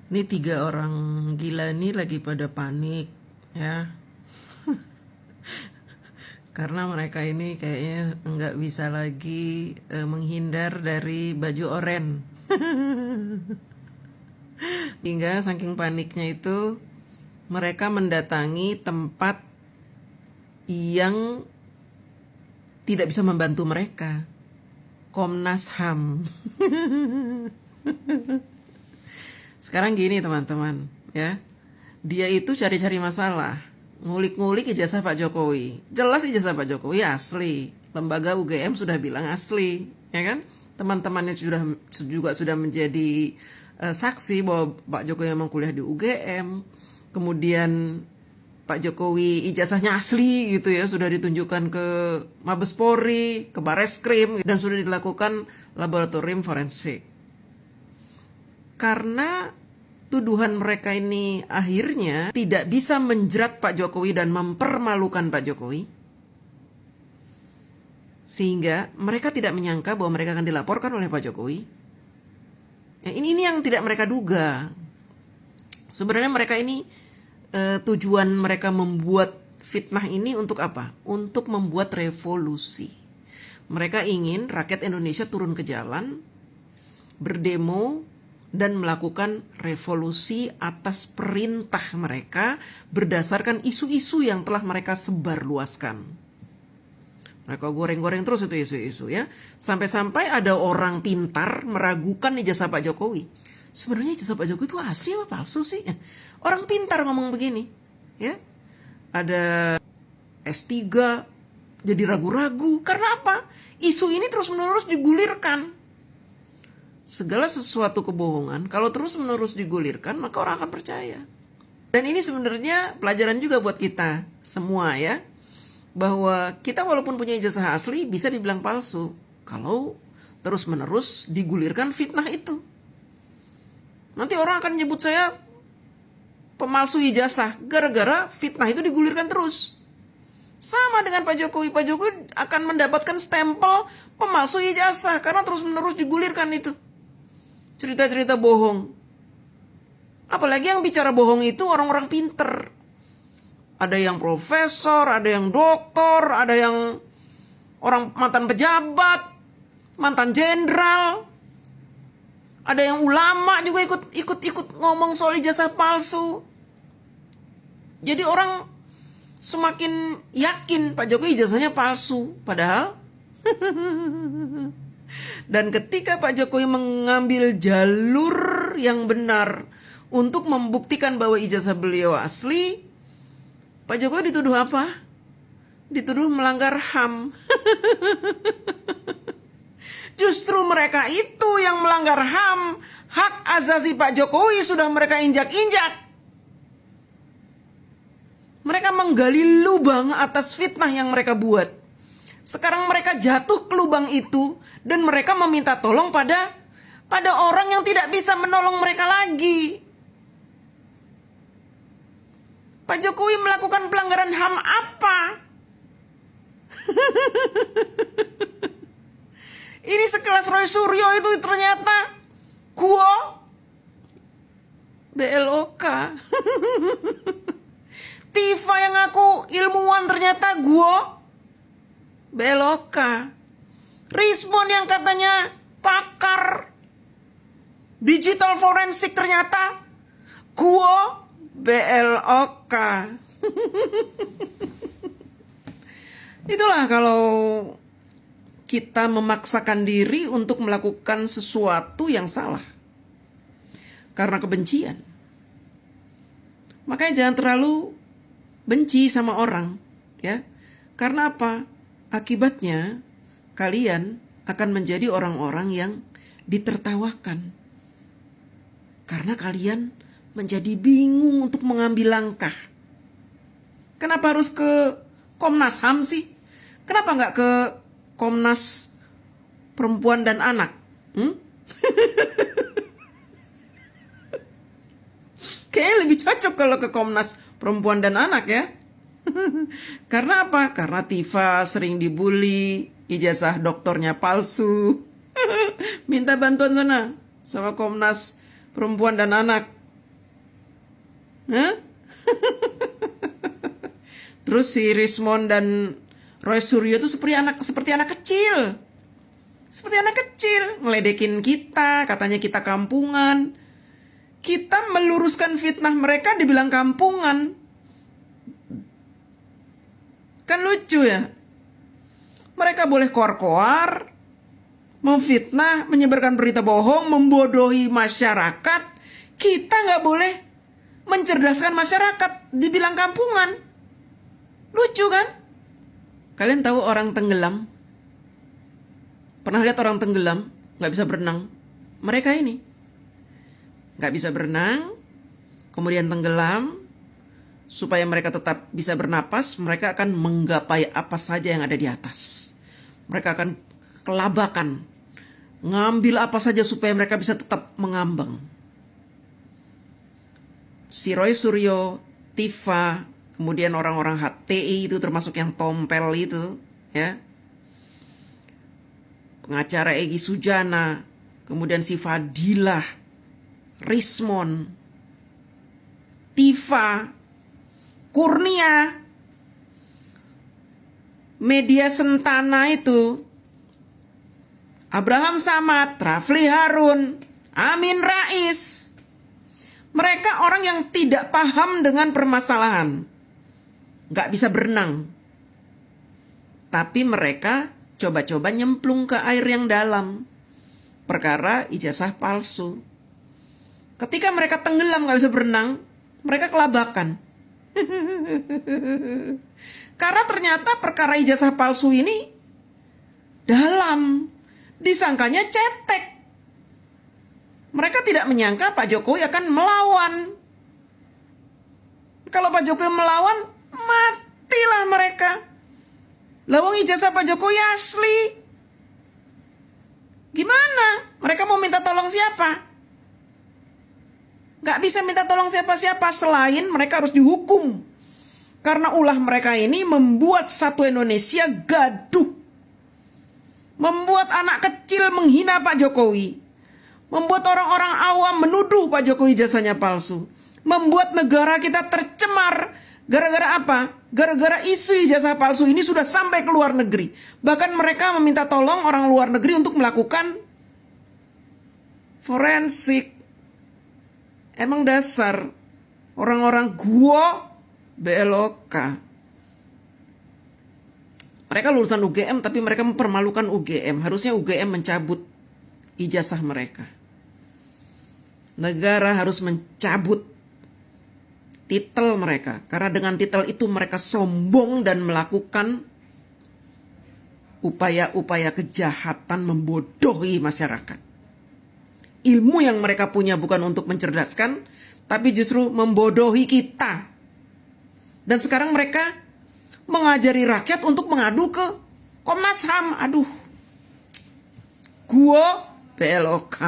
Ini 3 orang gila nih lagi pada panik ya. Karena mereka ini kayaknya nggak bisa lagi menghindar dari baju oren. Hingga saking paniknya itu mereka mendatangi tempat yang tidak bisa membantu mereka. Komnas HAM. Sekarang gini teman-teman ya. Dia itu cari-cari masalah, ngulik-ngulik ijazah Pak Jokowi. Jelas ijazah Pak Jokowi asli. Lembaga UGM sudah bilang asli, ya kan? Teman-temannya juga sudah menjadi saksi bahwa Pak Jokowi memang kuliah di UGM. Kemudian Pak Jokowi ijazahnya asli gitu ya, sudah ditunjukkan ke Mabes Polri, ke Bareskrim, dan sudah dilakukan laboratorium forensik. Karena tuduhan mereka ini akhirnya tidak bisa menjerat Pak Jokowi dan mempermalukan Pak Jokowi, sehingga mereka tidak menyangka bahwa mereka akan dilaporkan oleh Pak Jokowi. Ini yang tidak mereka duga. Sebenarnya mereka ini tujuan mereka membuat fitnah ini untuk apa? Untuk membuat revolusi. Mereka ingin rakyat Indonesia turun ke jalan, berdemo, dan melakukan revolusi atas perintah mereka berdasarkan isu-isu yang telah mereka sebarluaskan. Mereka goreng-goreng terus itu isu-isu ya. Sampai-sampai ada orang pintar meragukan ijazah Pak Jokowi. Sebenarnya ijazah Pak Jokowi itu asli apa palsu sih? Orang pintar ngomong begini ya. Ada S3 jadi ragu-ragu. Karena apa? Isu ini terus-menerus digulirkan. Segala sesuatu kebohongan kalau terus-menerus digulirkan maka orang akan percaya. Dan ini sebenarnya pelajaran juga buat kita semua ya. Bahwa kita walaupun punya ijazah asli bisa dibilang palsu kalau terus-menerus digulirkan fitnah itu. Nanti orang akan nyebut saya pemalsu ijazah gara-gara fitnah itu digulirkan terus. Sama dengan Pak Jokowi. Pak Jokowi akan mendapatkan stempel pemalsu ijazah karena terus-menerus digulirkan itu. Cerita-cerita bohong. Apalagi yang bicara bohong itu orang-orang pinter. Ada yang profesor, ada yang doktor, ada yang orang mantan pejabat, mantan jenderal. Ada yang ulama juga ikut ngomong soal ijazah palsu. Jadi orang semakin yakin Pak Jokowi ijazahnya palsu. Padahal dan ketika Pak Jokowi mengambil jalur yang benar untuk membuktikan bahwa ijazah beliau asli, Pak Jokowi dituduh apa? Dituduh melanggar HAM. Justru mereka itu yang melanggar HAM. Hak asasi Pak Jokowi sudah mereka injak-injak. Mereka menggali lubang atas fitnah yang mereka buat. Sekarang mereka jatuh ke lubang itu dan mereka meminta tolong pada orang yang tidak bisa menolong mereka lagi. Pak Jokowi melakukan pelanggaran HAM apa? Ini sekelas Roy Suryo itu ternyata Guo BLOK. Tifa yang ngaku ilmuwan ternyata Guo BLOK. Rismon yang katanya pakar digital forensik ternyata Guo BLOK. Itulah kalau kita memaksakan diri untuk melakukan sesuatu yang salah karena kebencian. Makanya jangan terlalu benci sama orang, ya. Karena apa? Akibatnya kalian akan menjadi orang-orang yang ditertawakan. Karena kalian menjadi bingung untuk mengambil langkah. Kenapa harus ke Komnas HAM sih? Kenapa nggak ke Komnas Perempuan dan Anak? Kayaknya lebih cocok kalau ke Komnas Perempuan dan Anak ya. Karena apa? Karena Tifa sering dibully, ijazah doktornya palsu. Minta bantuan sana sama Komnas Perempuan dan Anak. Hah? Terus si Rismond dan Roy Suryo itu seperti anak kecil. Seperti anak kecil, ngeledekin kita, katanya kita kampungan. Kita meluruskan fitnah mereka dibilang kampungan. Kan lucu ya? Mereka boleh koar-koar, memfitnah, menyebarkan berita bohong, membodohi masyarakat. Kita nggak boleh mencerdaskan masyarakat, dibilang kampungan. Lucu kan? Kalian tahu orang tenggelam? Pernah lihat orang tenggelam? Nggak bisa berenang. Mereka ini nggak bisa berenang, kemudian tenggelam. Supaya mereka tetap bisa bernapas, mereka akan menggapai apa saja yang ada di atas. Mereka akan kelabakan, ngambil apa saja supaya mereka bisa tetap mengambang. Si Roy Suryo, Tifa, kemudian orang-orang HTI itu termasuk yang tompel itu, ya. Pengacara Egy Sujana, kemudian si Fadilah, Rismond, Tifa, Kurnia, media Sentana itu, Abraham Samad, Rafli Harun, Amin Rais. Mereka orang yang tidak paham dengan permasalahan, gak bisa berenang. Tapi mereka coba-coba nyemplung ke air yang dalam, perkara ijazah palsu. Ketika mereka tenggelam gak bisa berenang, mereka kelabakan. Karena ternyata perkara ijazah palsu ini dalam, disangkanya cetek. Mereka tidak menyangka Pak Jokowi akan melawan. Kalau Pak Jokowi melawan, matilah mereka. Lawang ijazah Pak Jokowi asli. Gimana? Mereka mau minta tolong siapa? Gak bisa minta tolong siapa-siapa selain mereka harus dihukum. Karena ulah mereka ini membuat satu Indonesia gaduh. Membuat anak kecil menghina Pak Jokowi. Membuat orang-orang awam menuduh Pak Jokowi ijazahnya palsu. Membuat negara kita tercemar. Gara-gara apa? Gara-gara isu ijazah palsu ini sudah sampai ke luar negeri. Bahkan mereka meminta tolong orang luar negeri untuk melakukan forensik. Emang dasar orang-orang gua BLOK. Mereka lulusan UGM tapi mereka mempermalukan UGM. Harusnya UGM mencabut ijazah mereka. Negara harus mencabut titel mereka. Karena dengan titel itu mereka sombong dan melakukan upaya-upaya kejahatan membodohi masyarakat. Ilmu yang mereka punya bukan untuk mencerdaskan, tapi justru membodohi kita. Dan sekarang mereka mengajari rakyat untuk mengadu ke Komnas HAM. Aduh, gua BLOK.